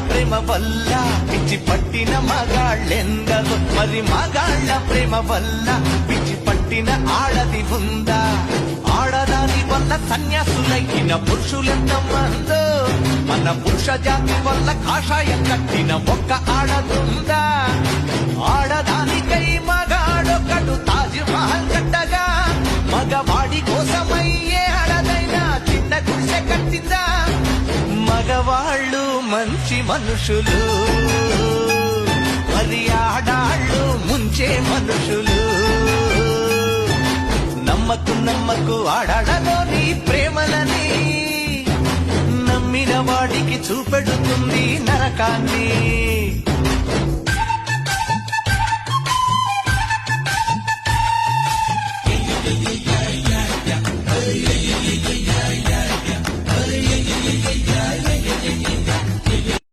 ప్రేమ వల్ల పిచ్చి పట్టిన మగాళ్ళెందరో, మరి మగాళ్ళ ప్రేమ వల్ల పిచ్చి పట్టిన ఆడది ఉందా? ఆడదాని వల్ల సన్యాసులైన పురుషులెంతమందో, మన పురుష జాతి వల్ల కాషాయం కట్టిన ఒక్క ఆడదుందా? ఆడదానికై మగాడొకడు తాజ్ మహల్ కట్టగా, మగవాడి కోసమయ్యే ఆడదైనా చిన్న గుడిసె కట్టిందా? మగవాళ్ళు మంచి మనుషులు, మరి ఆడాళ్ళు ముంచే మనుషులు. నమ్మకు ఆడాడలోని ప్రేమలని, నమ్మిన వాడికి చూపెడుతుంది నరకాన్ని.